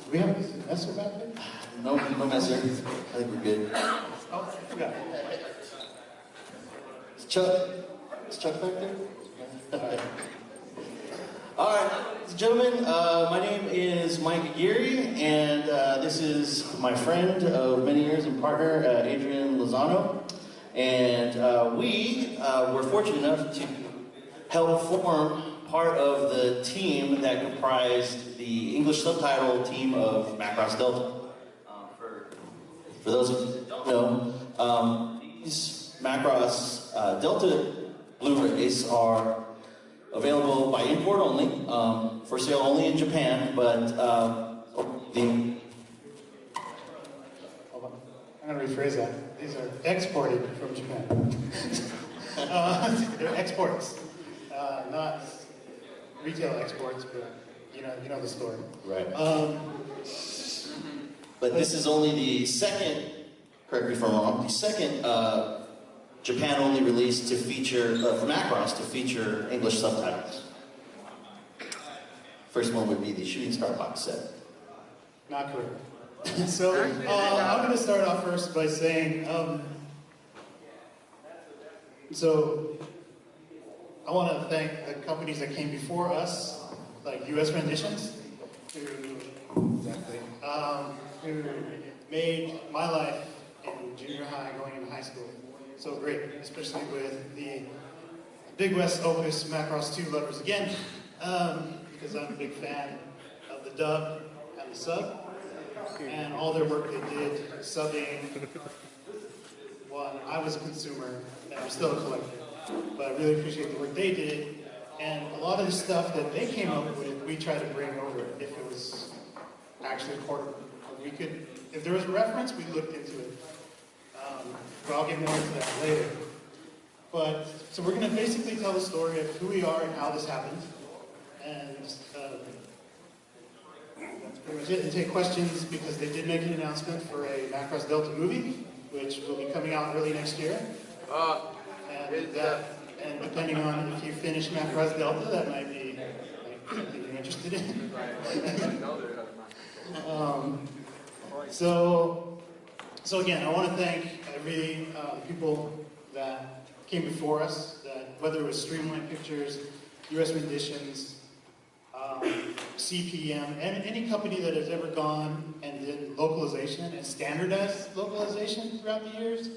Do we have a messer back there? No messer. I think we're good. Oh, I forgot. Is Chuck back there? All right, gentlemen, my name is Mike Aguirre, and this is my friend of many years and partner, Adrian Lozano. And we were fortunate enough to help form part of the team that comprised the English subtitle team of Macross Delta. For those of you who don't know, these Macross Delta Blu-rays are available by import only, for sale only in Japan, but the... Hold on. I'm going to rephrase that. These are exported from Japan. They're exports, not retail exports, but you know the story. Right. But this is only the second, correct me if I'm wrong, the second Japan-only release to feature, from Macross to feature English subtitles. First one would be the Shooting Star box set. Not correct. So, I'm going to start off first by saying, so I want to thank the companies that came before us, like US Renditions, who made my life in junior high going into high school so great, especially with the Big West Opus Macross 2 Lovers Again, because I'm a big fan of the dub and the sub, and all their work they did subbing. One, I was a consumer, and I'm still a collector, but I really appreciate the work they did, and a lot of the stuff that they came up with, we tried to bring over if it was actually portable. We could, if there was a reference, we looked into it. But I'll get more into that later. But, so we're going to basically tell the story of who we are and how this happened. And that's pretty much it. And take questions because they did make an announcement for a Macross Delta movie, which will be coming out early next year. And depending on if you finish Macross Delta, that might be like, something you're interested in. So again, I want to thank every people that came before us, that whether it was Streamline Pictures, US Renditions, CPM, and any company that has ever gone and did localization and standardized localization throughout the years,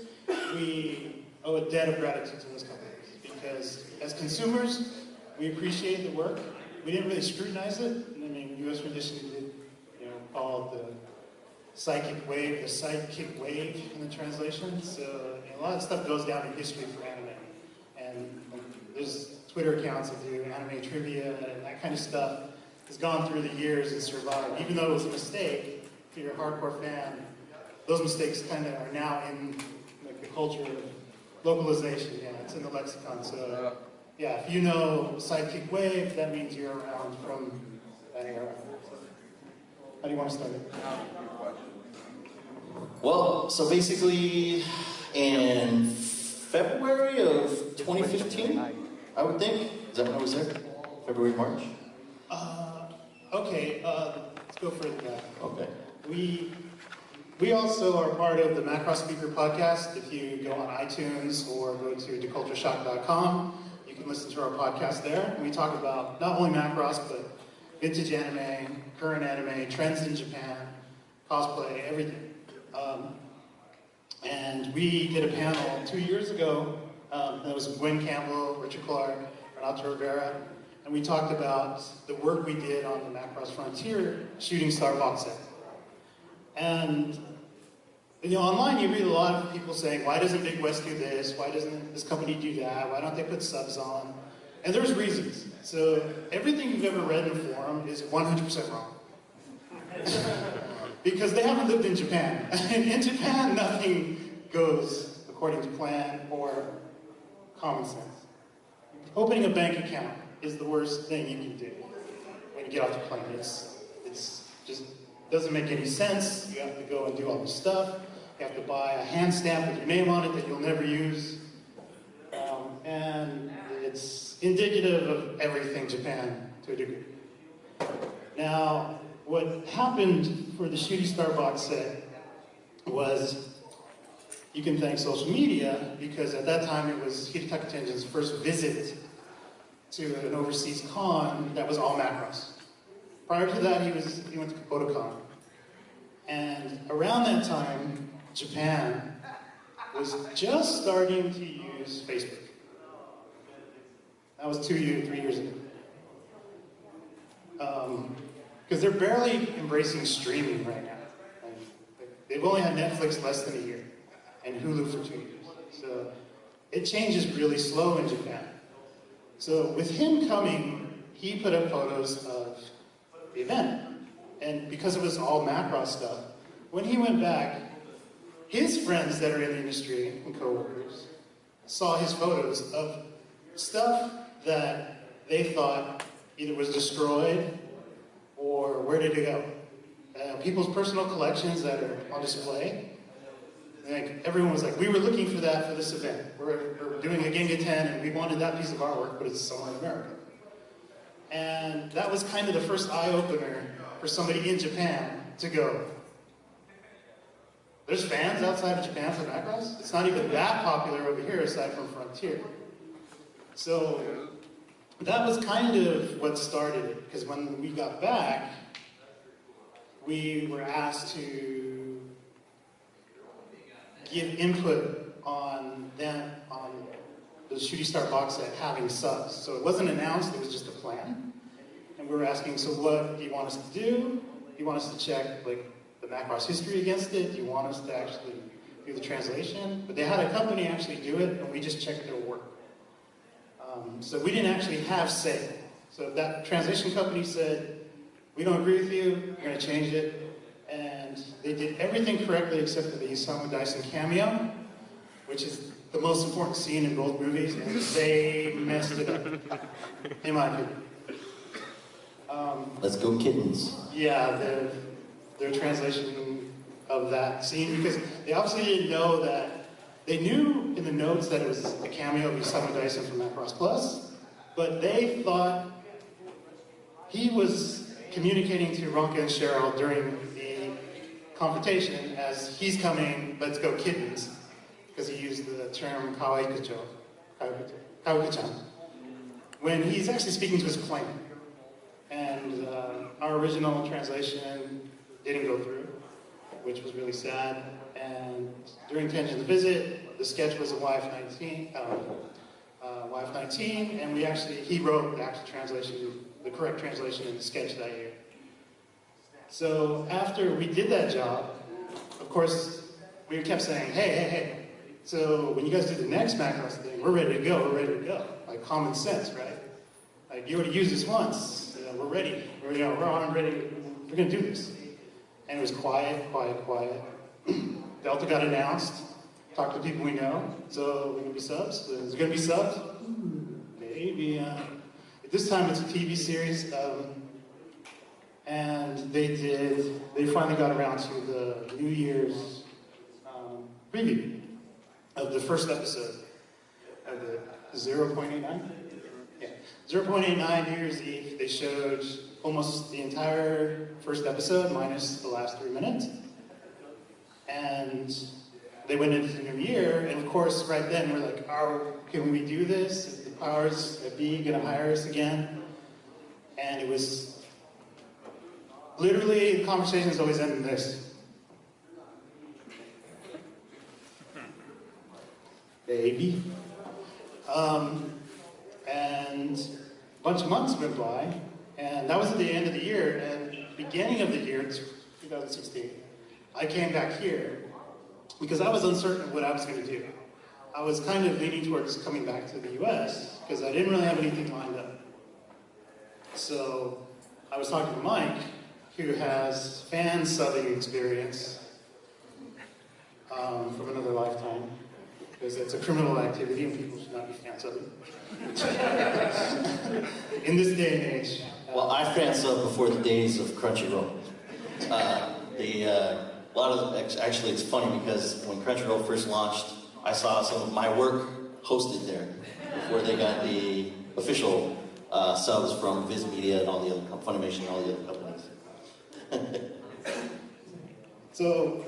we owe a debt of gratitude to those companies. Because as consumers, we appreciate the work. We didn't really scrutinize it. I mean, US Renditions did, call it the psychic wave, the sidekick wave in the translation. So a lot of stuff goes down in history for anime. And there's Twitter accounts that do anime trivia and that kind of stuff has gone through the years and survived. Even though it was a mistake, if you're a hardcore fan, those mistakes kind of are now in like the culture of localization. Yeah, it's in the lexicon. So yeah, if you know sidekick wave, that means you're around from that era. How do you want to start it? Well, so basically in February of 2015, I would think. Is that when I was there? February, March? Okay, let's go further back. Okay. We also are part of the Macross SpeakerPODcast. If you go on iTunes or go to decultureshock.com, you can listen to our podcast there. We talk about not only Macross, but vintage anime, current anime, trends in Japan, cosplay, everything. And we did a panel 2 years ago. That was with Gwen Campbell, Richard Clark, Renato Rivera, and we talked about the work we did on the Macross Frontier Shooting Star box set. And online you read a lot of people saying, why doesn't Big West do this? Why doesn't this company do that? Why don't they put subs on? And there's reasons. So everything you've ever read in the forum is 100% wrong. Because they haven't lived in Japan. In Japan, nothing goes according to plan or common sense. Opening a bank account is the worst thing you can do when you get off the plane. It's just doesn't make any sense. You have to go and do all this stuff. You have to buy a hand stamp with your name on it that you'll never use. And it's indicative of everything Japan to a degree. Now, what happened for the Shooty Star box set was, you can thank social media, because at that time it was Hidetaka Tenjin's first visit to an overseas con that was all Macross. Prior to that, he went to Kokoda. And around that time, Japan was just starting to use Facebook. That was 3 years ago. Because they're barely embracing streaming right now. They've only had Netflix less than a year, and Hulu for 2 years. So it changes really slow in Japan. So with him coming, he put up photos of the event. And because it was all Macross stuff, when he went back, his friends that are in the industry and coworkers saw his photos of stuff that they thought either was destroyed or where did it go? People's personal collections that are on display. Like, everyone was like, we were looking for that for this event. We're doing a Genga 10 and we wanted that piece of artwork, but it's somewhere in America. And that was kind of the first eye-opener for somebody in Japan to go, there's fans outside of Japan for Macross? It's not even that popular over here aside from Frontier. So that was kind of what started it, because when we got back, we were asked to give input on them, on the Shooty Star box set having subs. So it wasn't announced, it was just a plan. And we were asking, so what do you want us to do? Do you want us to check like the Macross history against it? Do you want us to actually do the translation? But they had a company actually do it, and we just checked their work. So we didn't actually have say. So that translation company said, we don't agree with you, we're going to change it. And they did everything correctly except for the Isamu Dyson cameo, which is the most important scene in both movies, and they messed it up, in my opinion. Let's go kittens. Yeah, their translation of that scene, because they obviously didn't know that. They knew in the notes that it was a cameo of Isamu Dyson from Macross Plus, but they thought he was communicating to Ronka and Cheryl during the confrontation as he's coming, let's go kittens, because he used the term Kawikuchan, when he's actually speaking to his plane. And our original translation didn't go through, which was really sad. And during Tenjin's visit, the sketch was a YF-19, and he wrote the actual translation, the correct translation in the sketch that year. So after we did that job, of course, we kept saying, hey, so when you guys do the next Macross thing, we're ready to go. Like common sense, right? Like, you already used this once, we're ready. We're on ready, we're gonna do this. And it was quiet. Delta got announced, talked to people we know, so we're gonna be subs. Is it gonna be subs? Maybe. This time it's a TV series, and they finally got around to the New Year's preview of the first episode of the 0.89? Yeah, 0.89 New Year's Eve. They showed almost the entire first episode minus the last 3 minutes. And they went into the new year, and of course, right then, we're like, can we do this? Is the powers that be gonna hire us again? And it was, literally, the conversations always end in this. Baby. And a bunch of months went by, and that was at the end of the year, and beginning of the year, 2016, I came back here because I was uncertain what I was going to do. I was kind of leaning towards coming back to the US because I didn't really have anything lined up. So I was talking to Mike, who has fan subbing experience from another lifetime, because it's a criminal activity and people should not be fan subbing. In this day and age. Well, I fan subbed before the days of Crunchyroll. Actually, it's funny because when Crunchyroll first launched, I saw some of my work hosted there before they got the official subs from Viz Media and all the other Funimation and all the other companies. So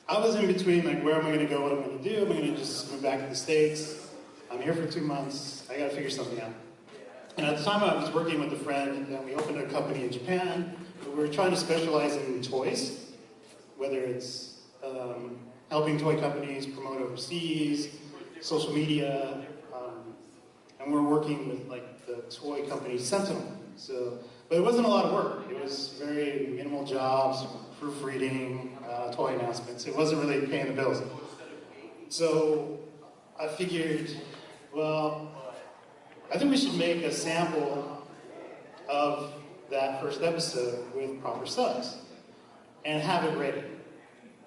I was in between, like, where am I going to go, what am I going to do? Am I going to just move back to the States? I'm here for 2 months. I got to figure something out. And at the time, I was working with a friend, and we opened a company in Japan. We were trying to specialize in toys, whether it's helping toy companies promote overseas, social media, and we're working with like the toy company Sentinel. So, but it wasn't a lot of work. It was very minimal jobs, proofreading, toy announcements. It wasn't really paying the bills. So I figured, well, I think we should make a sample of that first episode with proper subs and have it ready.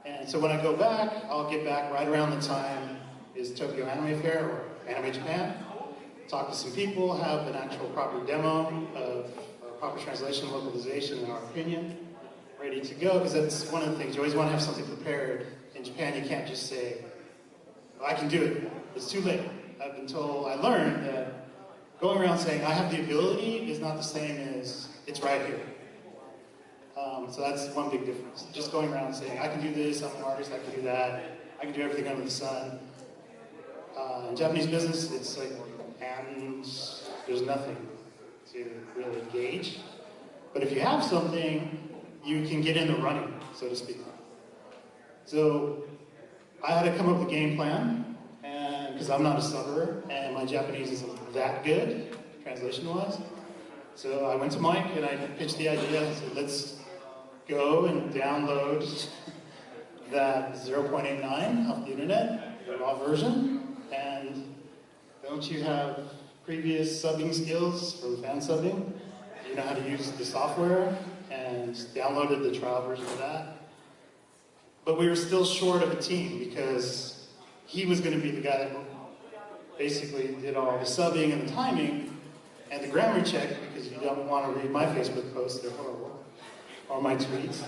And so when I go back, I'll get back right around the time is Tokyo Anime Fair or Anime Japan, talk to some people, have an actual proper demo of proper translation, localization, in our opinion, ready to go, because that's one of the things, you always want to have something prepared. In Japan, you can't just say, oh, I can do it. It's too late. I've been told, I learned that going around saying, I have the ability is not the same as, it's right here. So that's one big difference. Just going around saying, I can do this, I'm an artist, I can do that, I can do everything under the sun. In Japanese business, it's like, and there's nothing to really gauge. But if you have something, you can get in the running, so to speak. So I had to come up with a game plan, and because I'm not a subber, and my Japanese isn't that good, translation-wise. So I went to Mike, and I pitched the idea. I said, let's go and download that 0.89 off the internet, the raw version, and don't you have previous subbing skills from fan subbing? You know how to use the software, and downloaded the trial version of that. But we were still short of a team because he was going to be the guy that basically did all the subbing and the timing and the grammar check, because you don't want to read my Facebook posts, they're horrible, or my tweets.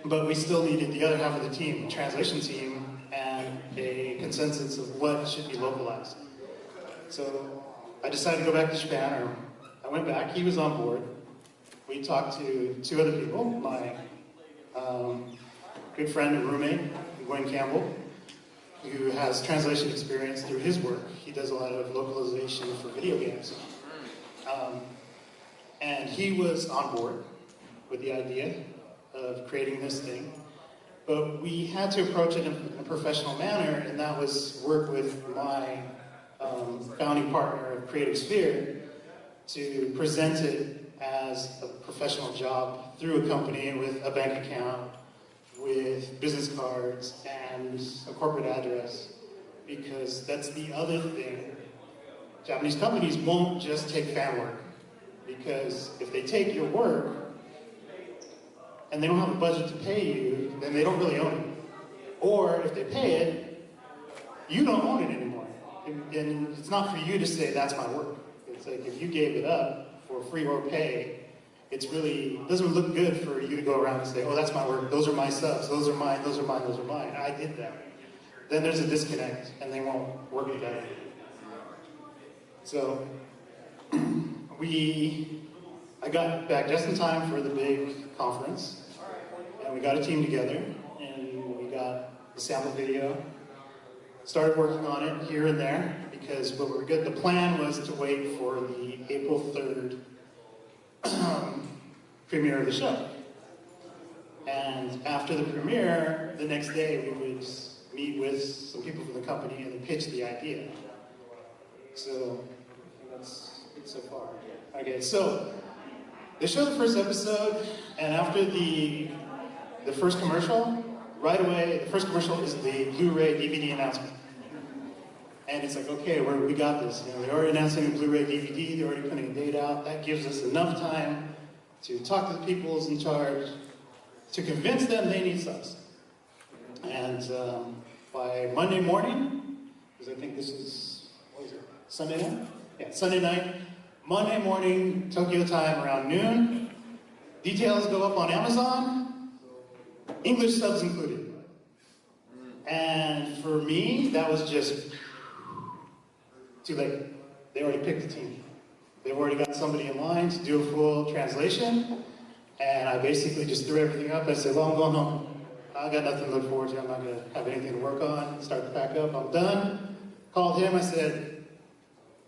But we still needed the other half of the team, the translation team, and a consensus of what should be localized. So I decided to go back to Japan, or I went back, he was on board. We talked to 2 other people, my good friend and roommate, Gwen Campbell, who has translation experience through his work. He does a lot of localization for video games. And he was on board with the idea of creating this thing. But we had to approach it in a professional manner, and that was work with my founding partner of Creative Sphere to present it as a professional job through a company with a bank account, with business cards, and a corporate address. Because that's the other thing. Japanese companies won't just take fan work. Because if they take your work, and they don't have a budget to pay you, then they don't really own it. Or if they pay it, you don't own it anymore. And it's not for you to say, that's my work. It's like, if you gave it up for free or pay, it's really, it doesn't look good for you to go around and say, oh, that's my work, those are my subs, those are mine, those are mine, those are mine. I did that. Then there's a disconnect, and they won't work together. So, I got back just in time for the big conference, and we got a team together, and we got the sample video, started working on it here and there, because what we were good, the plan was to wait for the April 3rd premiere of the show. And after the premiere, the next day we would meet with some people from the company and then pitch the idea. So, that's it so far. Okay, so, they showed the first episode, and after the first commercial, right away, the first commercial is the Blu-ray DVD announcement. And it's like, okay, we got this. You know, they're already announcing a Blu-ray DVD, they're already putting a date out. That gives us enough time to talk to the people who's in charge, to convince them they need subs. And by Monday morning, because I think this is, what is it, Sunday night? Yeah, Sunday night. Monday morning, Tokyo time, around noon. Details go up on Amazon. English subs included. And for me, that was just too late. They already picked a team. They've already got somebody in line to do a full translation. And I basically just threw everything up. I said, well, I'm going home. I got nothing to look forward to. I'm not going to have anything to work on. Start to pack up. I'm done. Called him. I said,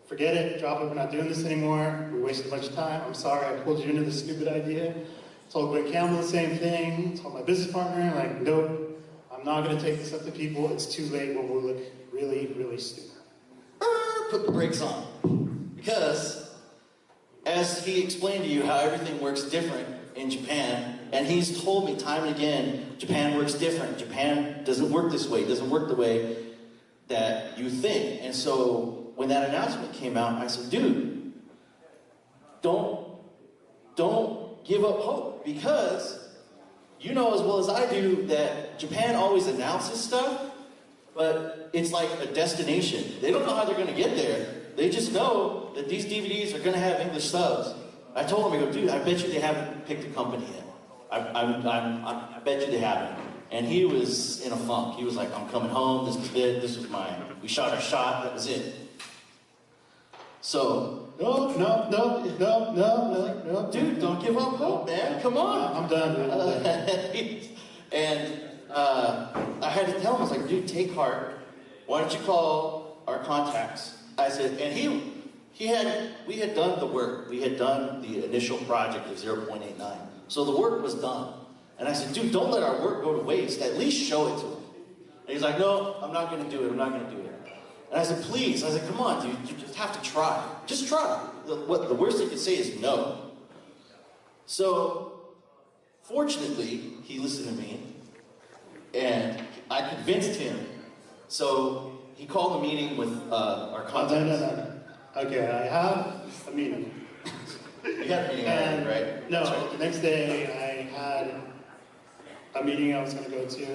forget it. Drop it. We're not doing this anymore. We wasted a bunch of time. I'm sorry I pulled you into this stupid idea. Told Glenn Campbell the same thing. Told my business partner, like, nope. I'm not going to take this up to people. It's too late when we'll look really, really stupid. Put the brakes on. Because, as he explained to you how everything works different in Japan, and he's told me time and again, Japan works different. Japan doesn't work this way. It doesn't work the way that you think. And so, when that announcement came out, I said, dude, don't give up hope. Because you know as well as I do that Japan always announces stuff, but it's like a destination. They don't know how they're going to get there. They just know that these DVDs are going to have English subs. I told him, I go, dude, I bet you they haven't picked a company yet. I bet you they haven't. And he was in a funk. He was like, I'm coming home, this is it, this was mine. We shot our shot, that was it. So, no. Dude, don't give up hope, man. Come on. I'm done, dude. I'm done. And I had to tell him, I was like, dude, take heart. Why don't you call our contacts? I said, and we had done the work. We had done the initial project of 0.89. So the work was done. And I said, dude, don't let our work go to waste. At least show it to him. And he's like, no, I'm not going to do it. I'm not going to do it. And I said, please. I said, come on, dude. You just have to try. Just try. The worst they could say is no. So, fortunately, he listened to me. And I convinced him. So, he called a meeting with our contacts. No. Okay, I have a meeting. You had a meeting already, right? No, Right. the next day I had a meeting I was going to go to,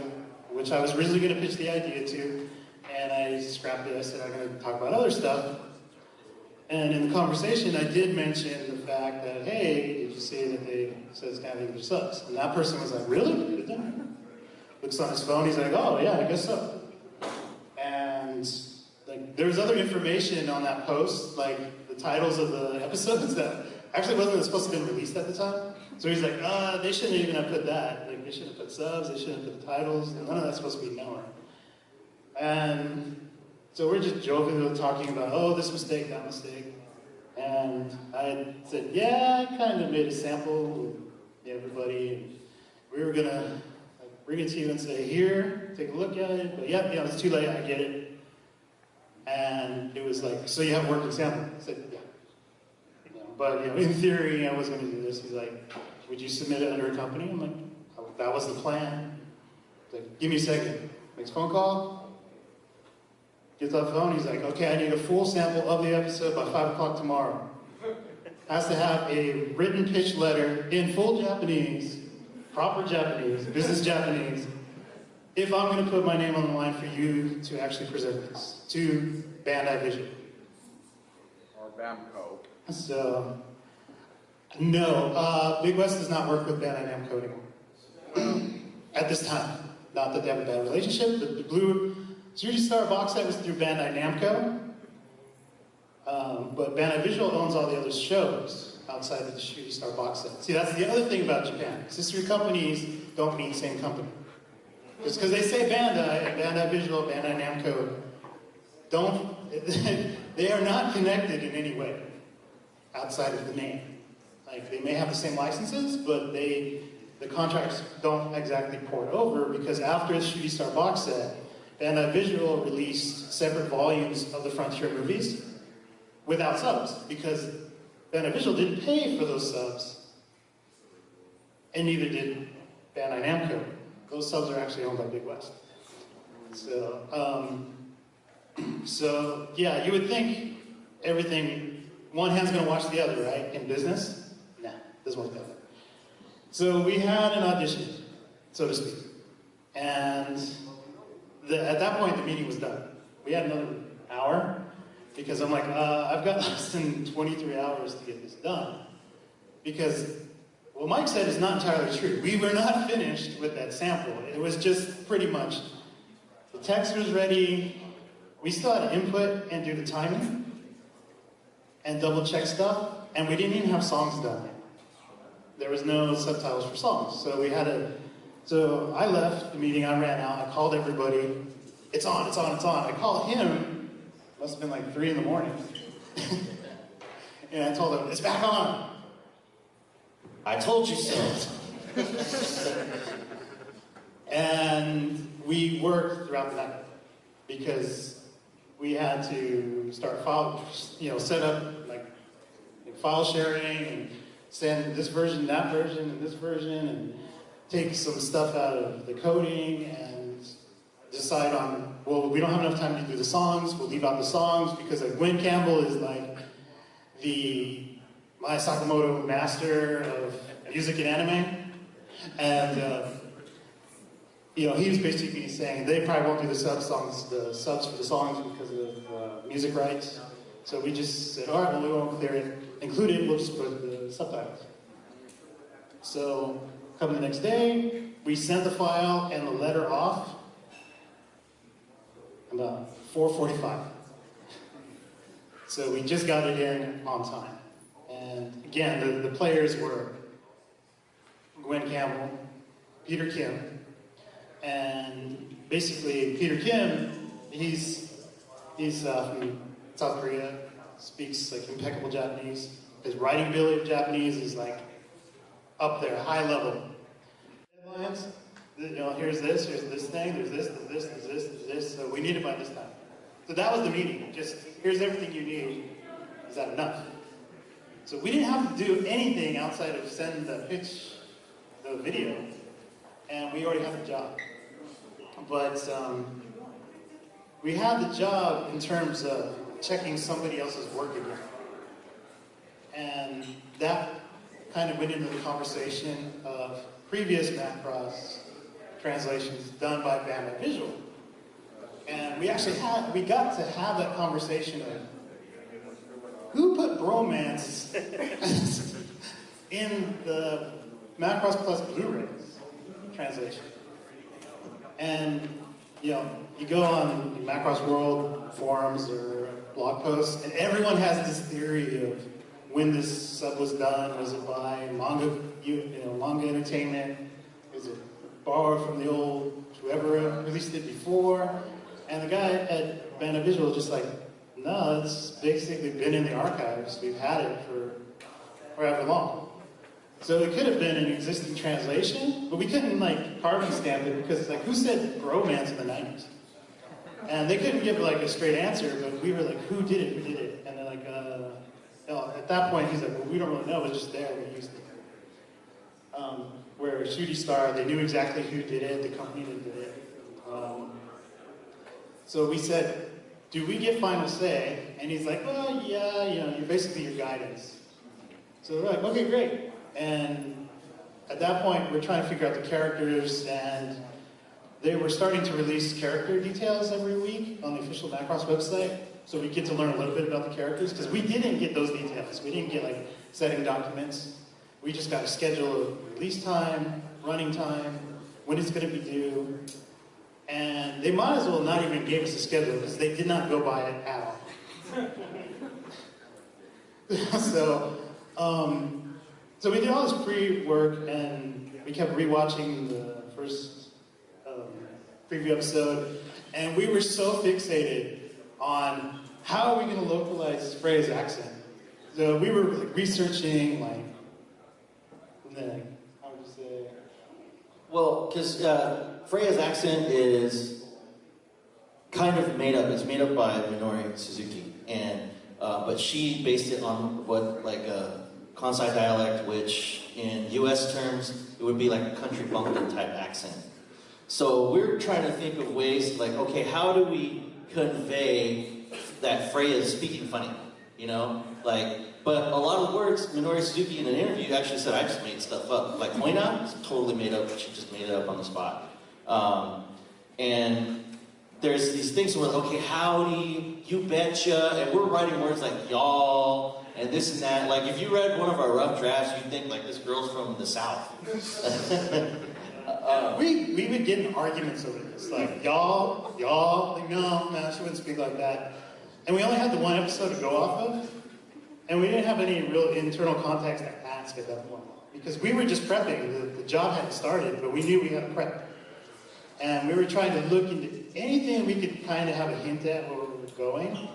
which I was originally going to pitch the idea to, and I scrapped it. I said I'm going to talk about other stuff. And in the conversation, I did mention the fact that, hey, did you see that they said it's kind of English subs? And that person was like, really? Looks on his phone, he's like, oh yeah, I guess so. And like, there was other information on that post, like the titles of the episodes that actually wasn't supposed to have been released at the time. So he's like, they shouldn't even have put that. Like, they should have put subs, they shouldn't have put the titles, none of that's supposed to be known. And so we're just joking, talking about, oh, this mistake, that mistake. And I said, yeah, I kind of made a sample with everybody. And we were gonna bring it to you and say, here, take a look at it. But yeah, it's too late, I get it. And it was like, so you have a working sample? I said, yeah. But in theory, I was going to do this. He's like, would you submit it under a company? I'm like, oh, that was the plan. He's like, give me a second. Makes a phone call. Gets off the phone. He's like, okay, I need a full sample of the episode by 5 o'clock tomorrow. Has to have a written pitch letter in full Japanese, proper Japanese, business Japanese, if I'm going to put my name on the line for you to actually present this to Bandai Visual. Or Bamco. So, no, Big West does not work with Bandai Namco anymore. At this time. Not that they have a bad relationship, but the Blue Shooting Star box set was through Bandai Namco. But Bandai Visual owns all the other shows outside of the Shooting Star box set. See, that's the other thing about Japan. Sister companies don't mean same company. Just because they say Bandai, Bandai Visual, Bandai Namco, they are not connected in any way outside of the name. Like, they may have the same licenses, but the contracts don't exactly port over, because after the Shooting Star box set, Bandai Visual released separate volumes of the Frontier movies without subs, because Bandai Visual didn't pay for those subs, and neither did Bandai Namco. Those subs are actually owned by Big West. So yeah, you would think everything, one hand's going to watch the other, right? In business? Nah, doesn't work that way. So we had an audition, so to speak. And at that point, the meeting was done. We had another hour, because I'm like, I've got less than 23 hours to get this done. Because what Mike said is not entirely true. We were not finished with that sample. It was just pretty much, the text was ready, we still had to input and do the timing, and double check stuff, and we didn't even have songs done yet. there was no subtitles for songs. So I left the meeting, I ran out, I called everybody, it's on. I called him, must have been like 3 in the morning. And I told him, it's back on. I told you so. And we worked throughout the night because we had to start set up like file sharing and send this version, that version, and this version, and take some stuff out of the coding and decide on, well, we don't have enough time to do the songs, we'll leave out the songs because like Gwen Campbell is like the Maya Sakamoto master of music and anime. And he was basically saying they probably won't do the subs for the songs because of music rights. So we just said, all right, well, we won't include it, we'll just put the subtitles. So, come the next day, we sent the file and the letter off about 4:45. So we just got it in on time. And again, the players were Gwen Campbell, Peter Kim, and basically Peter Kim, he's from South Korea, speaks like impeccable Japanese. His writing ability of Japanese is like up there, high level. Deadlines, here's this thing, there's this, so we need it by this time. So that was the meeting, just here's everything you need, is that enough? So we didn't have to do anything outside of send the pitch, the video, and we already had the job. But we had the job in terms of checking somebody else's work again. And that kind of went into the conversation of previous Macross translations done by Bamba Visual. And we got to have that conversation of who put bromance in the Macross Plus Blu-rays translation. And you go on Macross World forums or blog posts, and everyone has this theory of when this sub was done. Was it by manga entertainment? Is it borrowed from the old whoever released it before? And the guy at Banda Visual was just like, no, it's basically been in the archives. We've had it for however long. So it could have been an existing translation, but we couldn't carbon stamp it because who said bromance in the 90s? And they couldn't give a straight answer, but we were like, who did it? And they're like, at that point he's like, well, we don't really know, it's just there, we used it. Where Shooty Star, they knew exactly who did it, the company that did it. So we said, do we get final say? And he's like, well, yeah, you're basically your guidance. So we're like, okay, great. And at that point, we're trying to figure out the characters, and they were starting to release character details every week on the official Macross website, so we get to learn a little bit about the characters, because we didn't get those details. We didn't get setting documents. We just got a schedule of release time, running time, when it's going to be due, and they might as well not even give us a schedule, because they did not go by it at all. So we did all this pre-work, and we kept rewatching the first preview episode, and we were so fixated on how are we going to localize Freya's accent. So we were researching, how would you say? Well, because Freya's accent is kind of made up. It's made up by Minori Suzuki, and but she based it on what Kansai dialect, which in U.S. terms, it would be like a country bumpkin type accent. So we're trying to think of ways okay, how do we convey that Freya is speaking funny, but a lot of words, Minori Suzuki in an interview actually said, I just made stuff up. Moina is totally made up, she just made it up on the spot. And there's these things where, okay, howdy, you betcha, and we're writing words like y'all, and this and that. If you read one of our rough drafts, you'd think, this girl's from the South. We would get in arguments over this. Y'all, no, she wouldn't speak like that. And we only had the one episode to go off of. And we didn't have any real internal contacts to ask at that point. Because we were just prepping. The job hadn't started, but we knew we had to prep. And we were trying to look into anything we could kind of have a hint at where we were going,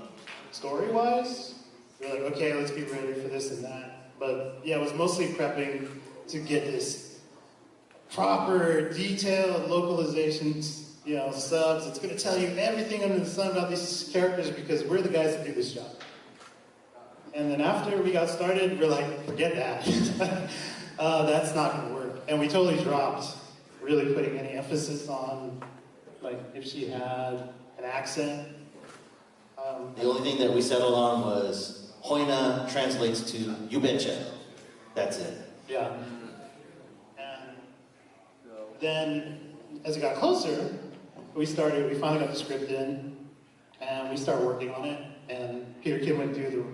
story-wise. We were like, okay, let's be ready for this and that. But yeah, it was mostly prepping to get this proper, detailed localizations, subs. It's going to tell you everything under the sun about these characters because we're the guys that do this job. And then after we got started, we're like, forget that. That's not going to work. And we totally dropped really putting any emphasis on, like, if she had an accent. The only thing that we settled on was Hoina translates to you betcha. That's it. Yeah. And then, as it got closer, we finally got the script in, and we started working on it, and Peter Kim would do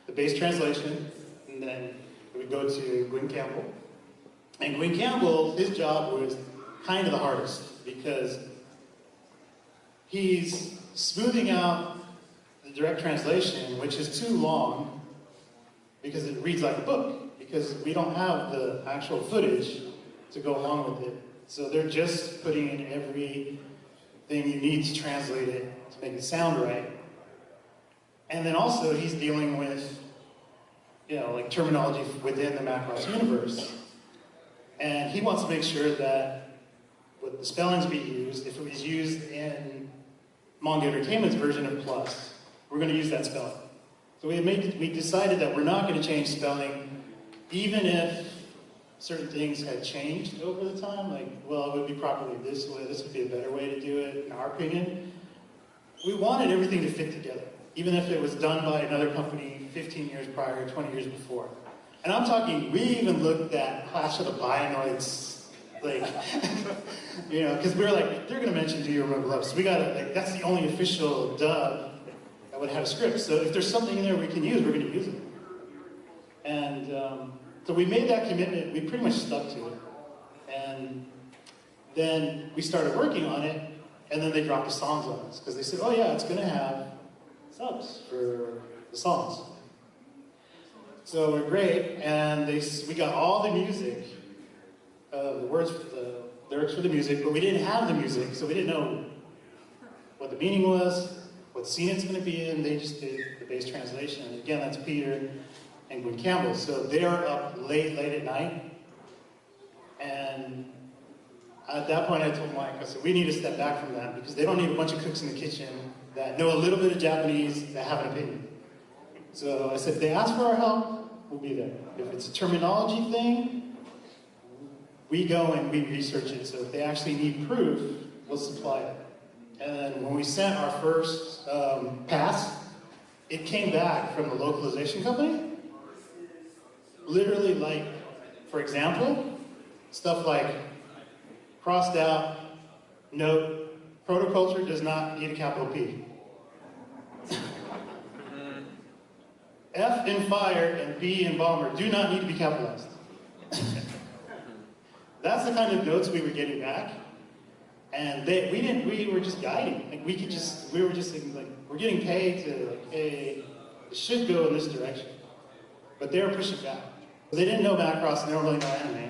the base translation, and then we would go to Gwyn Campbell. And Gwyn Campbell, his job was kind of the hardest, because he's smoothing out the direct translation, which is too long, because it reads like a book, because we don't have the actual footage to go along with it. So they're just putting in everything you need to translate it, to make it sound right. And then also, he's dealing with, like terminology within the Macross universe. And he wants to make sure that with the spellings we use, if it was used in Manga Entertainment's version of Plus, we're going to use that spelling. So we decided that we're not going to change spelling, even if certain things had changed over the time, like, well, it would be properly this way, this would be a better way to do it, in our opinion. We wanted everything to fit together, even if it was done by another company 15 years prior, 20 years before. And I'm talking, we even looked at Clash of the Bionoids, like, because we were like, they're going to mention Do You Remember Love? So we got to, like, that's the only official dub that would have a script. So if there's something in there we can use, we're going to use it. And so we made that commitment, we pretty much stuck to it. And then we started working on it, and then they dropped the songs on us, because they said, oh yeah, it's going to have subs for the songs. So we're great, and we got all the music, the words, the lyrics for the music, but we didn't have the music, so we didn't know what the meaning was, what scene it's going to be in. They just did the base translation. And again, that's Peter and Gwyn Campbell. So they are up late at night, and at that point I told Mike, I said, we need to step back from that, because they don't need a bunch of cooks in the kitchen that know a little bit of Japanese that have an opinion. So I said, if they ask for our help, we'll be there. If it's a terminology thing, we go and we research it. So if they actually need proof, we'll supply it. And then when we sent our first pass, it came back from the localization company. Literally, like, for example, stuff like crossed out, note, protoculture does not need a capital P. F in fire and B in bomber do not need to be capitalized. That's the kind of notes we were getting back. And we were just guiding. Like, we were just thinking, like, we're getting paid to, like, hey, it should go in this direction. But they were pushing back. They didn't know Macross, and they don't really know anime.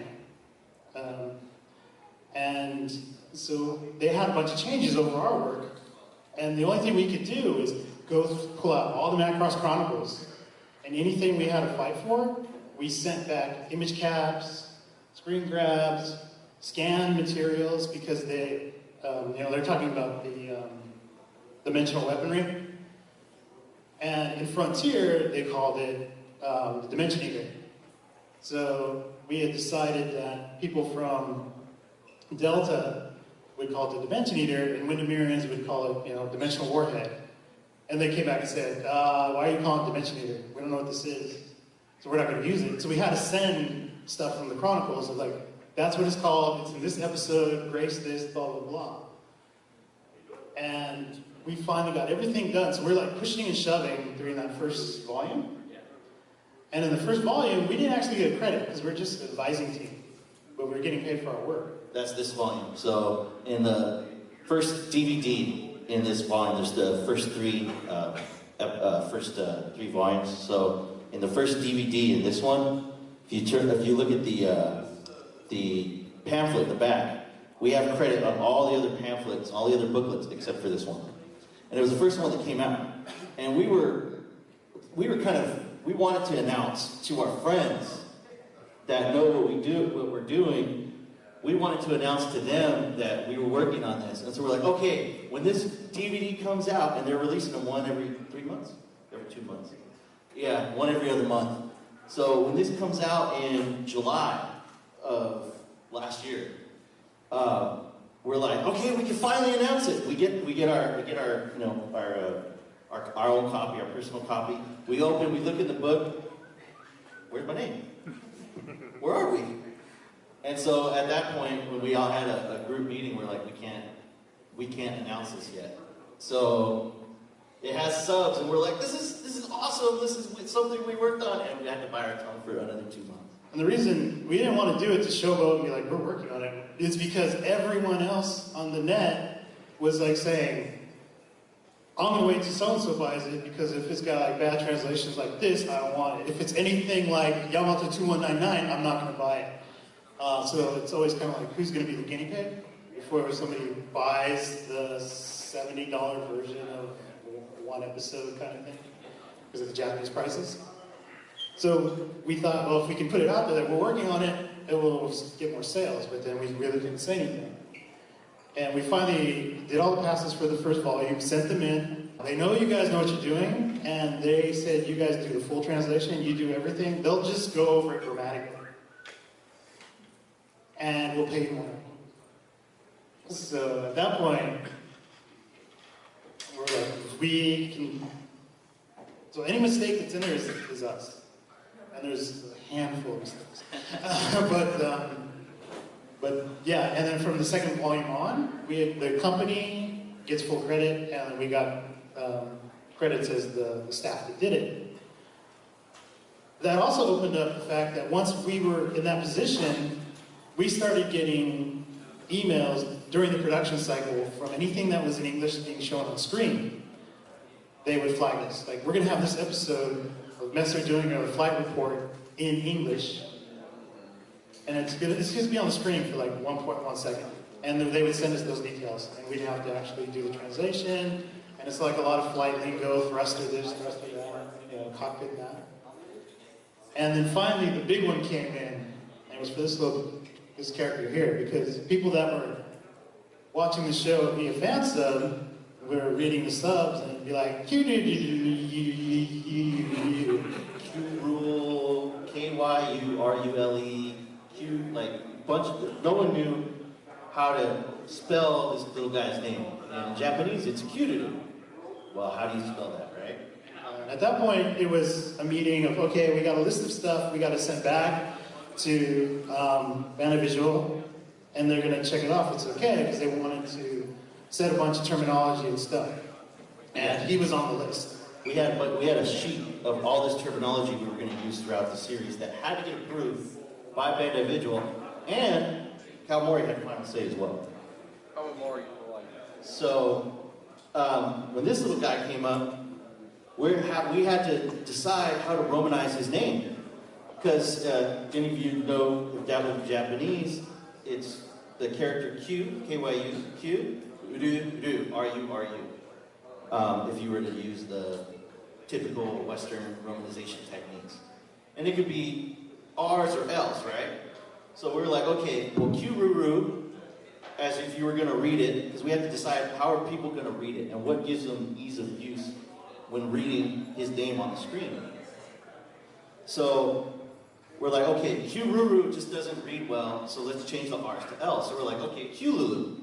And so they had a bunch of changes over our work. And the only thing we could do is go pull out all the Macross Chronicles. And anything we had to fight for, we sent back image caps, screen grabs, scanned materials, because they're talking about the dimensional weaponry. And in Frontier, they called it the Dimension Eater. So we had decided that people from Delta would call it the Dimension Eater, and Windermereans would call it, Dimensional Warhead. And they came back and said, why are you calling it Dimension Eater? We don't know what this is, so we're not going to use it. So we had to send stuff from the Chronicles of, like, that's what it's called, it's in this episode, grace this, blah, blah, blah. And we finally got everything done, so we're like pushing and shoving during that first volume. And in the first volume, we didn't actually get credit, because we're just an advising team, but we were getting paid for our work. That's this volume. So in the first DVD in this volume, there's the first three volumes. So in the first DVD in this one, if you look at the pamphlet in the back, we have credit on all the other pamphlets, all the other booklets, except for this one. And it was the first one that came out. And we wanted to announce to our friends that know what we're doing. We wanted to announce to them that we were working on this. And so we're like, okay, when this DVD comes out, and they're releasing them one every 3 months? Every 2 months. Yeah, one every other month. So when this comes out in July of last year, we're like, okay, we can finally announce it. We get our our own copy, our personal copy. We open, we look at the book. Where's my name? Where are we? And so at that point, when we all had a group meeting, we're like, we can't announce this yet. So it has subs, and we're like, this is awesome. This is something we worked on, and we had to buy our tongue for another 2 months. And the reason we didn't want to do it to showboat and be like, we're working on it, is because everyone else on the net was like saying, I'm going to wait till so-and-so buys it, because if it's got like bad translations like this, I don't want it. If it's anything like Yamato 2199, I'm not going to buy it. So it's always kind of like, who's going to be the guinea pig? Before somebody buys the $70 version of one episode kind of thing, because of the Japanese prices. So we thought, well, if we can put it out there that we're working on it, it will get more sales, but then we really didn't say anything. And we finally did all the passes for the first volume, sent them in. They know you guys know what you're doing, and they said, you guys do the full translation, you do everything. They'll just go over it grammatically. And we'll pay you more. So at that point, we're like, we can... So any mistake that's in there is us. And there's a handful of mistakes. But yeah, and then from the second volume on, the company gets full credit, and we got credits as the staff that did it. That also opened up the fact that once we were in that position, we started getting emails during the production cycle from anything that was in English being shown on screen. They would flag us. Like, we're going to have this episode of Messer doing a flight report in English, and it's going to be on the screen for like 1.1 second. And they would send us those details, and we'd have to actually do the translation. And it's like a lot of flight lingo, thruster this, thruster that, cockpit that. And then finally, the big one came in, and it was for this character here, because people that were watching the show via fan sub were reading the subs and it'd be like Q-Rule, K-Y-U-R-U-L-E, Q, like bunch of, no one knew how to spell this little guy's name. In Japanese, it's Kyururu. Well, how do you spell that, right? At that point, it was a meeting of, okay, we got a list of stuff we got to send back to Visual, and they're going to check it off. It's okay, because they wanted to set a bunch of terminology and stuff. And he was on the list. We had a sheet of all this terminology we were going to use throughout the series that had to get approved by Bandai Visual, and Kawamori had final say as well. Kawamori, so when this little guy came up, we had to decide how to Romanize his name. Because any of you know, if that was Japanese, it's the character Q, K-Y-U, Q, Uru, R-U. If you were to use the typical Western romanization techniques. And it could be R's or L's, right? So we were like, okay, well, Q-Ruru, as if you were going to read it, because we had to decide how are people going to read it, and what gives them ease of use when reading his name on the screen. So we're like, okay, Q-Ruru just doesn't read well, so let's change the R's to L. So we're like, okay, Q-Lulu.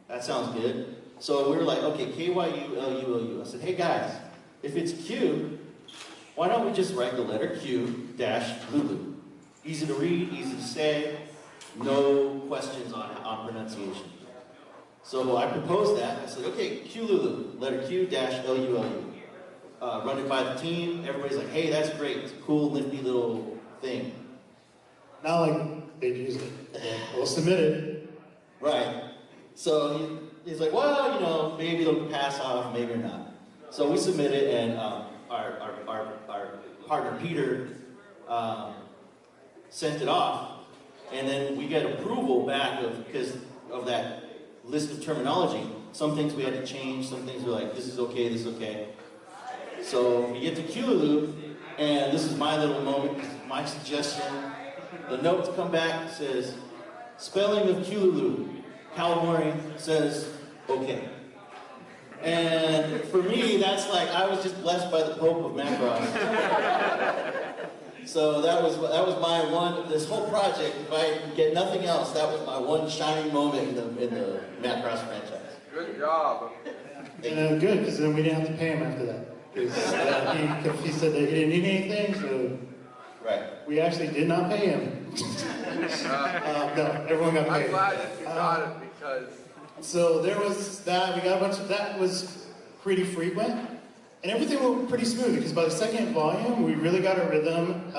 That sounds good. So we were like, okay, K-Y-U-L-U-L-U. I said, hey guys, if it's Q, why don't we just write the letter Q dash Lulu? Easy to read, easy to say, no questions on pronunciation. So I proposed that. I said, okay, Q-Lulu, letter Q dash L-U-L-U. Run it by the team. Everybody's like, hey, that's great. It's a cool, nifty little thing. Not like they'd use it. We'll submit it. Right. So he's like, well, maybe it'll pass off, maybe not. So we submit it, and our partner Peter sent it off, and then we get approval back because of that list of terminology. Some things we had to change, some things were like, this is okay, this is okay. So we get to Cululu, and this is my little moment, my suggestion. The notes come back, says, spelling of Cululu. Calamari says, okay. And for me, that's like, I was just blessed by the Pope of Macross. So that was my one, this whole project, if I get nothing else, that was my one shining moment in the Macross franchise. Good job. And good, because then we didn't have to pay him after that. Because he said that he didn't need anything, so right. We actually did not pay him. No, everyone got paid. I'm glad that you got it because... So there was that, we got a bunch of, that was pretty frequent. And everything went pretty smooth, because by the second volume, we really got a rhythm.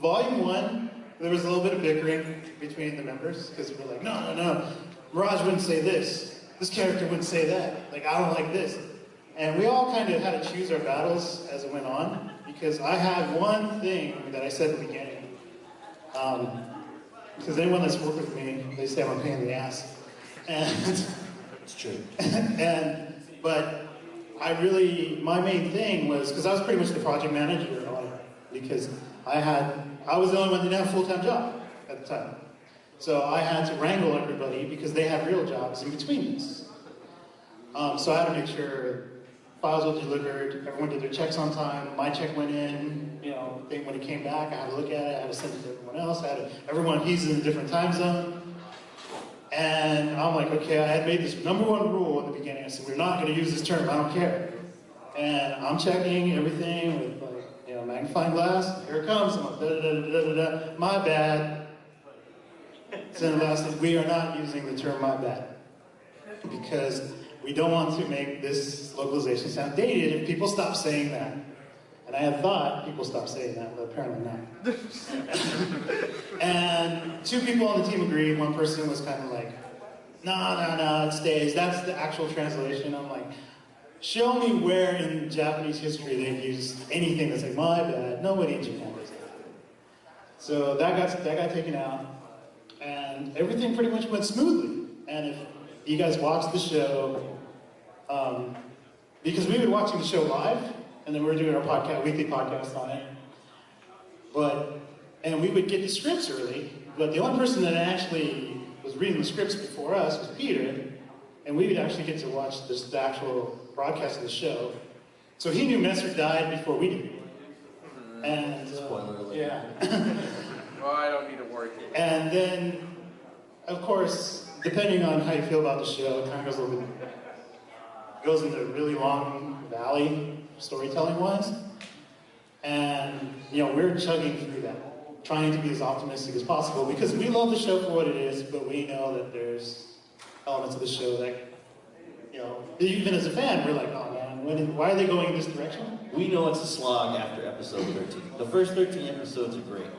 Volume 1, there was a little bit of bickering between the members, because we were like, no, Mirage wouldn't say this character wouldn't say that, like, I don't like this. And we all kind of had to choose our battles as it went on, because I had one thing that I said at the beginning. Because anyone that's worked with me, they say I'm a pain in the ass. And It's true. But my main thing was, because I was pretty much the project manager on it, because I was the only one that didn't have a full-time job at the time. So I had to wrangle everybody because they had real jobs in between this. So I had to make sure files were delivered, everyone did their checks on time, my check went in, when it came back, I had to look at it, I had to send it to everyone else, he's in a different time zone. And I'm like, okay, I had made this #1 rule in the beginning. I said, we're not going to use this term, I don't care. And I'm checking everything with magnifying glass, here it comes, I'm like, da-da-da-da-da-da, my bad. So last thing, we are not using the term my bad. Because we don't want to make this localization sound dated if people stop saying that. And I had thought people stopped saying that, but apparently not. And 2 people on the team agreed. One person was kind of like, no, it stays. That's the actual translation. I'm like, show me where in Japanese history they've used anything that's like, my bad. Nobody in Japan does that. So that got taken out. And everything pretty much went smoothly. And if you guys watched the show, because we were watching the show live, and then we were doing our weekly podcast on it. And we would get the scripts early, but the only person that actually was reading the scripts before us was Peter, and we would actually get to watch the actual broadcast of the show. So he knew Messer died before we did. And Spoiler alert. Yeah. Well, I don't need to worry. And then, of course, depending on how you feel about the show, it kind of goes into a really long valley storytelling-wise. And, we're chugging through that, trying to be as optimistic as possible, because we love the show for what it is, but we know that there's elements of the show that, even as a fan, we're like, oh man, why are they going in this direction? We know it's a slog after episode 13. The first 13 episodes are great.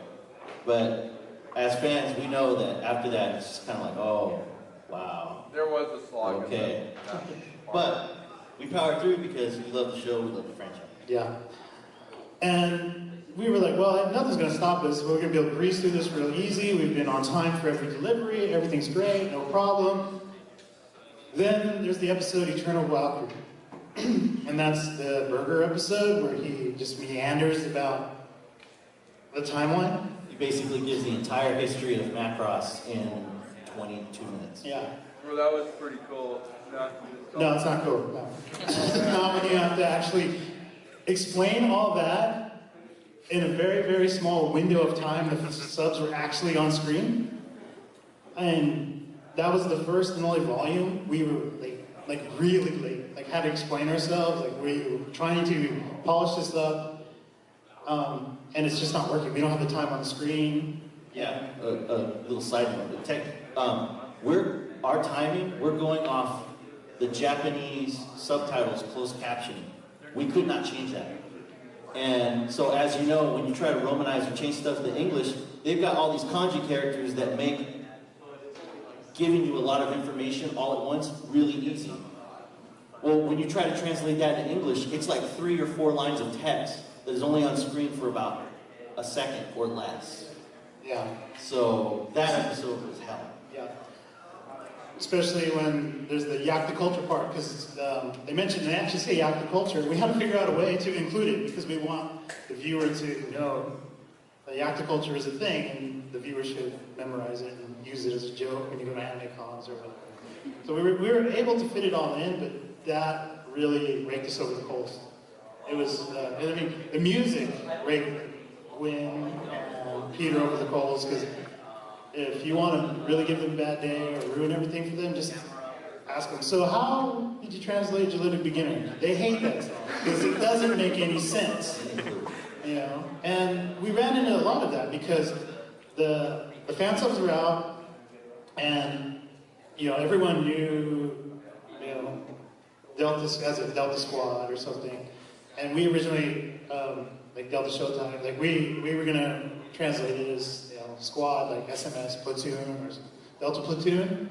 But as fans, we know that after that, it's just kind of like, oh, wow. There was a slog. Okay. But we powered through because we love the show, we love the franchise. Yeah. And we were like, well, nothing's going to stop us. We're going to be able to breeze through this real easy. We've been on time for every delivery. Everything's great, no problem. Then there's the episode Eternal Valkyrie. And that's the burger episode where he just meanders about the timeline. He basically gives the entire history of Macross in 22 minutes. Yeah. Well, that was pretty cool. No, it's not cool. No. It's not when you have to actually explain all that in a very, very small window of time that the subs were actually on screen. And that was the first and only volume we were like really late. Like had to explain ourselves. Like we were trying to polish this up, and it's just not working. We don't have the time on the screen. Yeah. A little side note. Our timing. We're going off the Japanese subtitles closed captioning. We could not change that. And so as you know, when you try to Romanize or change stuff to English, they've got all these kanji characters that make giving you a lot of information all at once really easy. Well, when you try to translate that into English, it's like 3 or 4 lines of text. that is only on screen for about a second or less. Yeah. So that episode was hell. Yeah. Especially when there's the yak the culture part, because they mentioned they actually say yak the culture. We had to figure out a way to include it because we want the viewer to know that yak the culture is a thing, and the viewer should memorize it and use it as a joke when you go to anime cons or whatever. So we were able to fit it all in, but that really raked us over the coals. It was, I mean, the music raked Gwen and Peter over the coals, because if you want to really give them a bad day or ruin everything for them, just ask them, so how did you translate Genetic Beginner? They hate that song, because it doesn't make any sense. You know? And we ran into a lot of that, because the fan subs were out, and you know, everyone knew, you know, Delta as a Delta Squad or something. And we originally, like Delta Showtime, like we were gonna translate it as, you know, squad, like SMS Platoon or Delta Platoon.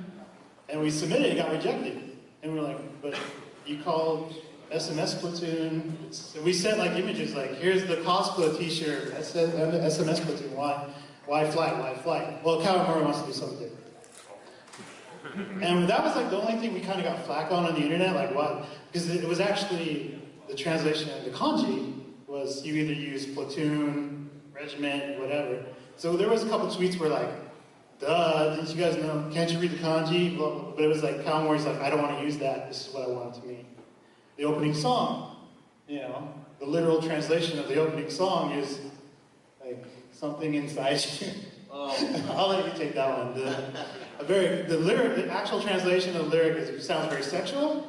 And we submitted it, it got rejected. And we were like, but you called SMS Platoon. We sent like images like, here's the Cosplay t-shirt, SMS Platoon, why flight? Well, Kawamura wants to do something different. And that was like the only thing we kind of got flack on the internet, like what? Because it was actually, the translation of the kanji was you either use platoon, regiment, whatever. So there was a couple tweets where like, duh, didn't you guys know, can't you read the kanji? But it was like, Kawamori's like, I don't want to use that, this is what I want it to mean. The opening song, you know, the literal translation of the opening song is like, something inside you. Oh. I'll let you take that one. The actual translation of the lyric sounds very sexual,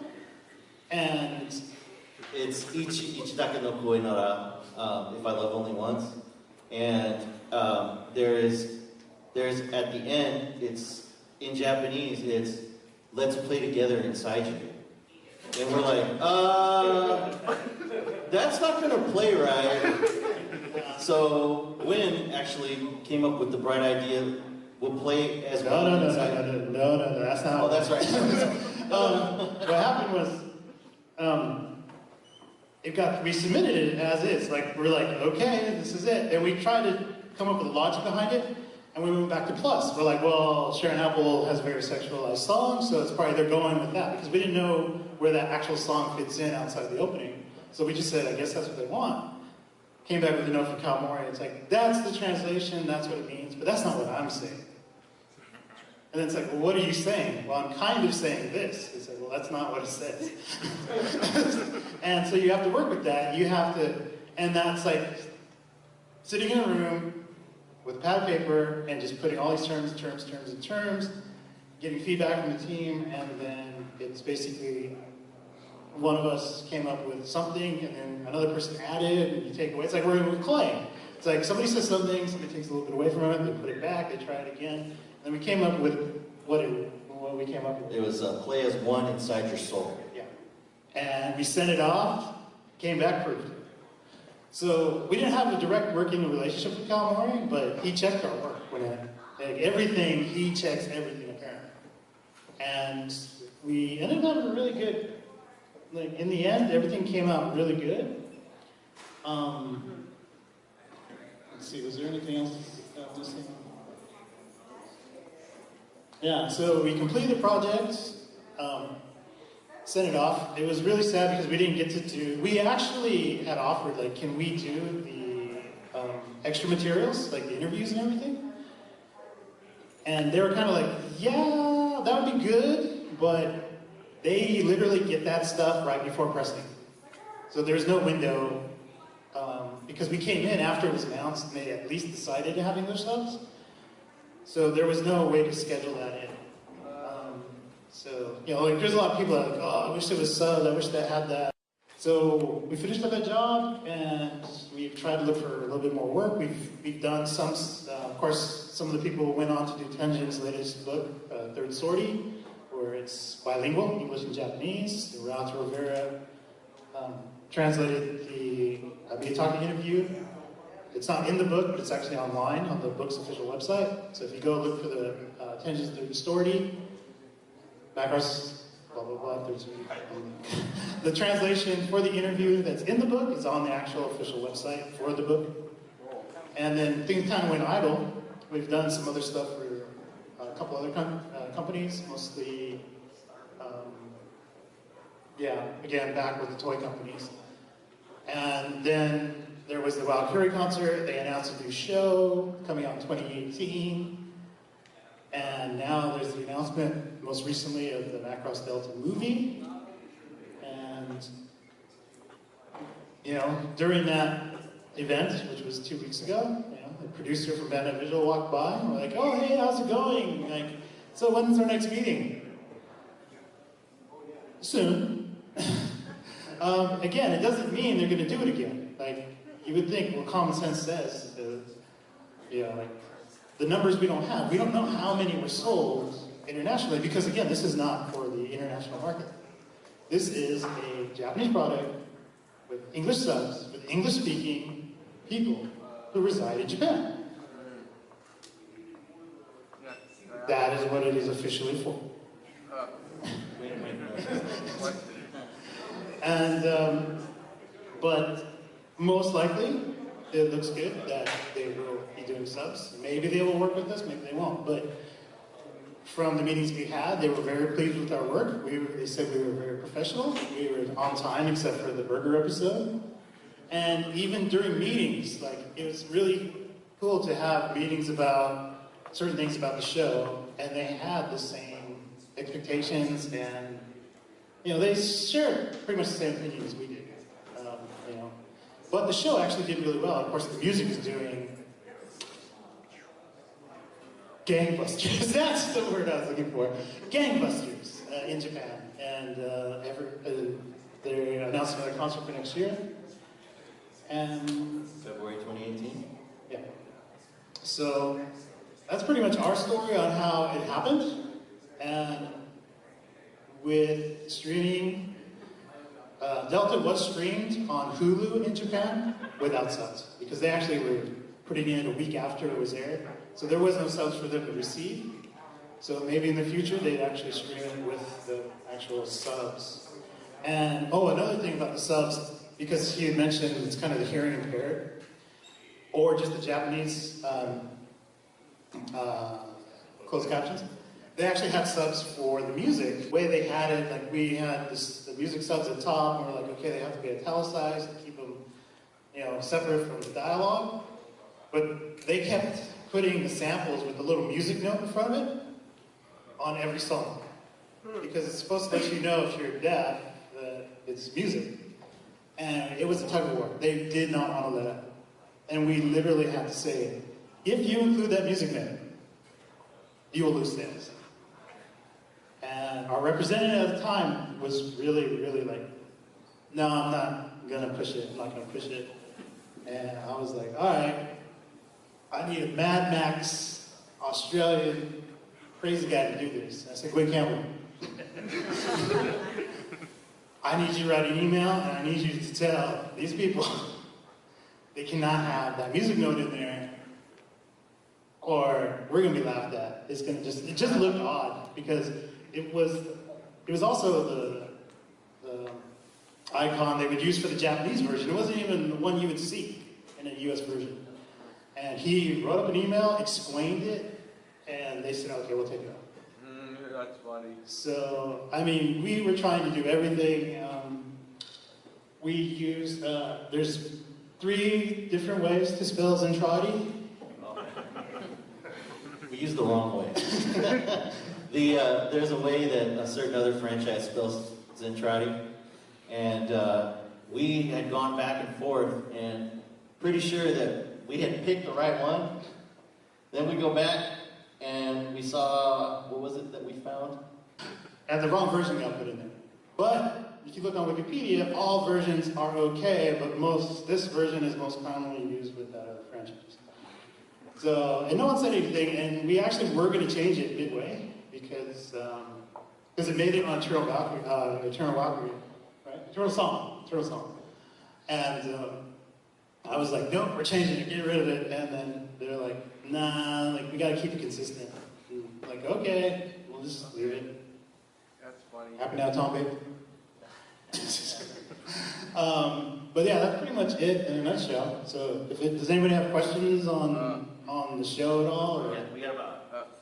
and it's Ichidake no Koi Nara, if I love only once, and there's at the end, it's in Japanese, it's let's play together inside you, and we're like, that's not gonna play right. So Wynn actually came up with the bright idea. We'll play as one. No, that's not. Oh, that's right. What happened was, we submitted it as is. Like, we're like, okay, this is it. And we tried to come up with a logic behind it, and we went back to plus. We're like, well, Sharon Apple has a very sexualized song, so it's probably they're going with that, because we didn't know where that actual song fits in outside the opening. So we just said, I guess that's what they want. Came back with a note from Kawamori, it's like, that's the translation, that's what it means, but that's not what I'm saying. And then it's like, well, what are you saying? Well, I'm kind of saying this. It's like, well, that's not what it says. And so you have to work with that. You have to, and that's like sitting in a room with pad of paper and just putting all these terms, getting feedback from the team, and then it's basically one of us came up with something, and then another person added, and you take away. It's like working with clay. It's like somebody says something, somebody takes a little bit away from it, they put it back, they try it again. And then we came up with what we came up with. It was play as one inside your soul. Yeah. And we sent it off, came back, proved it. So we didn't have a direct working relationship with Kawamori, but he checked our work. Like everything, he checks everything apparently. And we ended up having a really good, like in the end, everything came out really good. Let's see, was there anything else about this thing? Yeah, so we completed the project, sent it off. It was really sad because we didn't get to do, we actually had offered, like, can we do the extra materials, like the interviews and everything? And they were kind of like, yeah, that would be good, but they literally get that stuff right before pressing. So there's no window, because we came in after it was announced and they at least decided to having those subs. So there was no way to schedule that in. So, you know, like there's a lot of people that are like, oh, I wish there was subs, I wish that had that. So we finished up that job and we've tried to look for a little bit more work. We've done some, of course, some of the people went on to do Tenjin's latest book, Third Sortie, where it's bilingual, English and Japanese. Ralph Rivera translated the Miyataki interview. It's not in the book, but it's actually online on the book's official website. So if you go look for the Tenjin's Third Sortie, Macross blah, blah, blah. The translation for the interview that's in the book is on the actual official website for the book. And then things kind of went idle. We've done some other stuff for a couple other companies, mostly, again, back with the toy companies. And then there was the Aguirre concert. They announced a new show coming out in 2018. And now there's the announcement, most recently, of the Macross Delta movie. And, during that event, which was 2 weeks ago, the producer from Band Visual walked by and we're like, oh, hey, how's it going? Like, so when's our next meeting? Soon. Again, it doesn't mean they're going to do it again. Like, you would think, well, common sense says, the numbers we don't have. We don't know how many were sold internationally because, again, this is not for the international market. This is a Japanese product with English subs, with English-speaking people who reside in Japan. That is what it is officially for. And, but most likely, it looks good that they will be doing subs. Maybe they will work with us, maybe they won't. But from the meetings we had, they were very pleased with our work. They said we were very professional. We were on time, except for the burger episode. And even during meetings, it was really cool to have meetings about certain things about the show, and they had the same expectations, and they shared pretty much the same opinion as we did. But the show actually did really well. Of course, the music is doing gangbusters. That's the word I was looking for. Gangbusters in Japan. And they're announcing another concert for next year. And February 2018? Yeah. So that's pretty much our story on how it happened. And with streaming, Delta was streamed on Hulu in Japan without subs, because they actually were putting it in a week after it was aired. So there was no subs for them to receive. So maybe in the future they'd actually stream it with the actual subs. And another thing about the subs, because he had mentioned it's kind of the hearing impaired, or just the Japanese closed captions. They actually had subs for the music. The way they had it, we had the music subs at the top, and we're like, okay, they have to be italicized and keep them, separate from the dialogue. But they kept putting the samples with the little music note in front of it on every song. Because it's supposed to let you know if you're deaf that it's music. And it was a tug of war. They did not want to let up. And we literally had to say, if you include that music note, you will lose sales. And our representative at the time was really, really like, no, I'm not going to push it. I'm not going to push it. And I was like, all right, I need a Mad Max Australian crazy guy to do this. I said, Gwen Campbell, I need you to write an email, and I need you to tell these people they cannot have that music note in there, or we're going to be laughed at. It just looked odd, because it was also the icon they would use for the Japanese version. It wasn't even the one you would see in a US version. And he wrote up an email, explained it, and they said, okay, we'll take it off. That's funny. So, we were trying to do everything. We used, there's 3 different ways to spell Zentradi. We used the wrong way. There's a way that a certain other franchise spells Zentradi, and we had gone back and forth, and pretty sure that we had picked the right one. Then we go back, and we saw, what was it that we found? And the wrong version got put in there. But if you look on Wikipedia, all versions are okay, but this version is most commonly used with that other franchise. So, and no one said anything, and we actually were going to change it midway, because it made it on Eternal Valkyrie, right? Eternal Song. And I was like, nope, we're changing it, get rid of it. And then they're like, nah, we got to keep it consistent. And like, okay, we'll just leave it. That's funny. Happy now, Tom, baby? But yeah, that's pretty much it in a nutshell. So, does anybody have questions on the show at all? Or? Yeah, we got about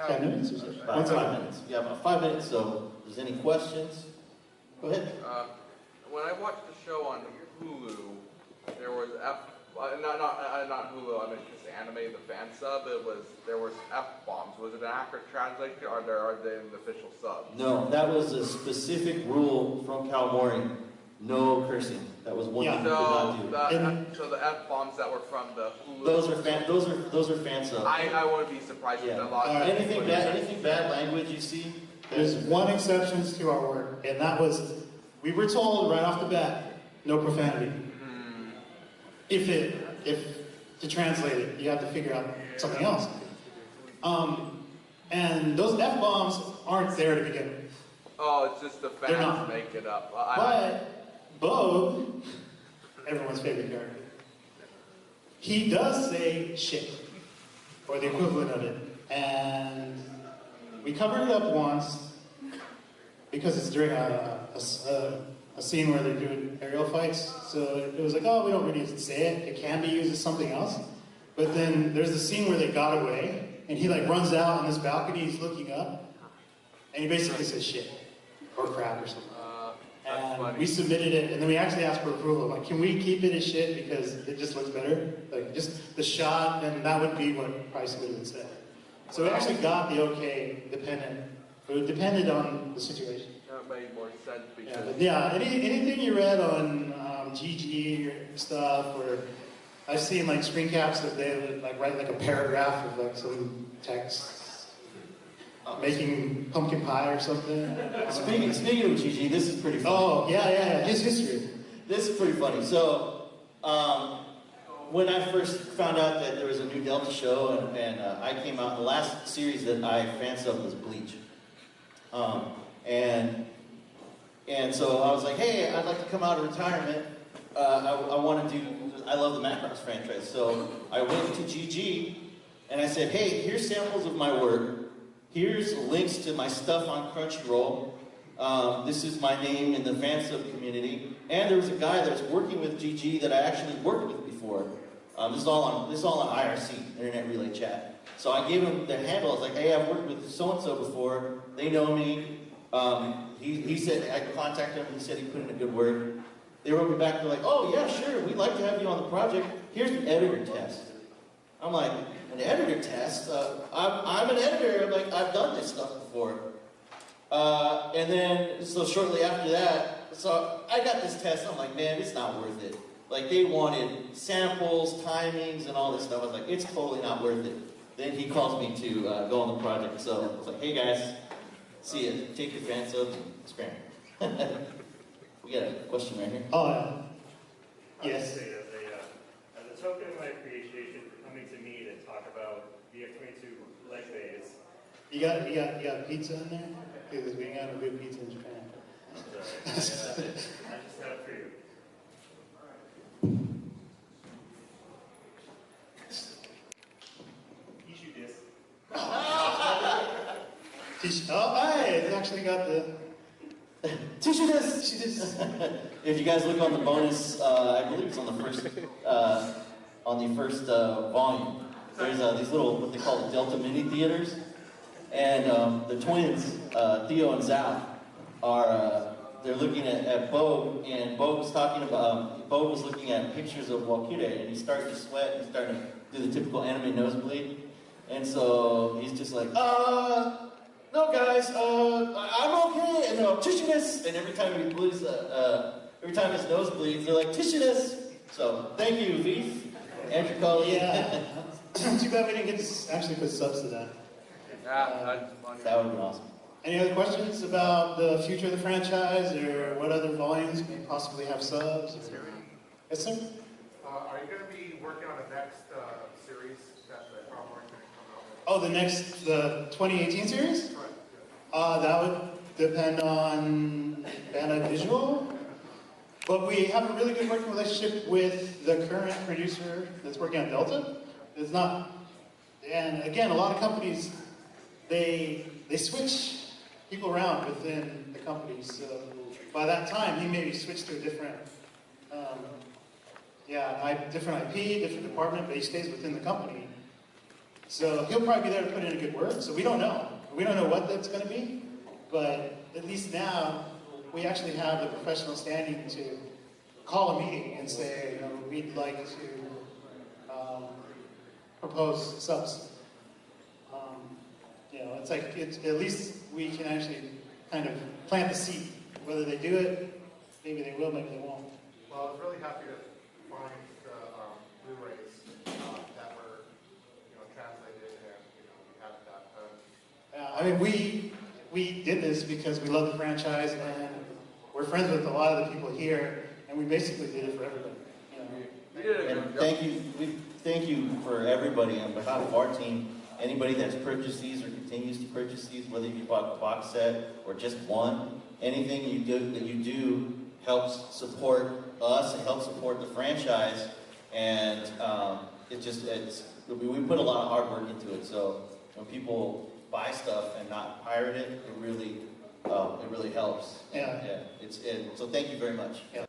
10 minutes or so? about 5 minutes. We have about 5 minutes, so if there's any questions, go ahead. When I watched the show on Hulu, there was not Hulu. I mean, just anime, the fan sub. There was F-bombs. Was it an accurate translation, or are they an official sub? No, that was a specific rule from Calmori. No cursing. That was one thing we could not do. So the F-bombs that were from the Hulu. Those are fan subs. I wouldn't be surprised if a lot of anything bad language you see. There's one exception to our work, and that was, we were told right off the bat, no profanity. If to translate it, you have to figure out something else. And those F-bombs aren't there to begin with. Oh, it's just the fans make it up. But Bo, everyone's favorite character, he does say shit, or the equivalent of it. And we covered it up once because it's during a scene where they're doing aerial fights. So it was like, oh, we don't really say it. It can be used as something else. But then there's the scene where they got away, and he like runs out on this balcony, he's looking up, and he basically says shit, or crap, or something. And we submitted it, and then we actually asked for approval. Like, can we keep it as shit because it just looks better? Like, just the shot, and that would be what Price would have said. So we actually got the okay, it depended on the situation. That made more sense because... Anything you read on GG or stuff, or I've seen like screen caps that they would like write like a paragraph of like some text. Making pumpkin pie or something. Speaking of GG, this is pretty funny. Oh, yeah, his history. This is pretty funny. So, when I first found out that there was a new Delta show, and I came out, the last series that I fan-subbed was Bleach. And so I was like, hey, I'd like to come out of retirement. I want to do, I love the Macross franchise. So I went to GG, and I said, hey, here's samples of my work. Here's links to my stuff on Crunchyroll. This is my name in the fansub community. And there was a guy that was working with GG that I actually worked with before. This is all on IRC, Internet Relay Chat. So I gave him the handle. I was like, hey, I've worked with so-and-so before. They know me. He said, I contacted him. He said he put in a good word. They wrote me back. They're like, oh, yeah, sure. We'd like to have you on the project. Here's the editor test. I'm like, an editor test? I'm an editor. I'm like, I've done this stuff before. And then, so shortly after that, so I got this test. I'm like, man, it's not worth it. Like, they wanted samples, timings, and all this stuff. I was like, it's totally not worth it. Then he calls me to go on the project. So I was like, hey, guys, see ya. Take your fan subs and scram. We got a question right here. Oh, yes. As a token of my appreciation for coming to me to talk about the F-22 leg bays. You got pizza in there? Because we got a good pizza in Japan. I just have it for you. Oh, hey, it's actually got the... If you guys look on the bonus, I believe it's on the first volume. There's these little, what they call the Delta mini theaters. And the twins, Theo and Zhao, are, they're looking at Bo, and Bo was looking at pictures of Walkure, and he's starting to sweat, and he's starting to do the typical anime nosebleed. And so he's just like, no guys, I'm okay, and tissue this, and every time he bleeds, every time his nose bleeds, they're like, tissue this. So, thank you, Veef, and your colleague. Yeah. Too bad we didn't get to actually put subs to that. Yeah, that's funny. That would have been awesome. Any other questions about the future of the franchise, or what other volumes may possibly have subs? Yes, sir? Are you going to be working on the next series that the Cromwell is going to come out with? Oh, the 2018 series? Correct. That would depend on Bandai Visual. But we have a really good working relationship with the current producer that's working on Delta. It's not, and again, a lot of companies, they switch people around within the company. So by that time, he maybe switched to a different, different IP, different department, but he stays within the company. So he'll probably be there to put in a good word. So we don't know. We don't know what that's going to be, but at least now we actually have the professional standing to call a meeting and say, you know, we'd like to propose subs. You know, it's like at least we can actually kind of plant the seed. Whether they do it, maybe they will, maybe they won't. Well, I was really happy to find the Blu-rays that were, translated and, we had that done. I mean, we did this because we love the franchise and we're friends with a lot of the people here, and we basically did it for everybody. You know. You did a And good job. thank you for everybody on behalf of our team. Anybody that's purchased these or continues to purchase these, whether you bought a box set or just one, anything you do helps support us, it helps support the franchise, and we put a lot of hard work into it. So when people buy stuff and not pirate it, it really helps. Yeah. So thank you very much. Yeah.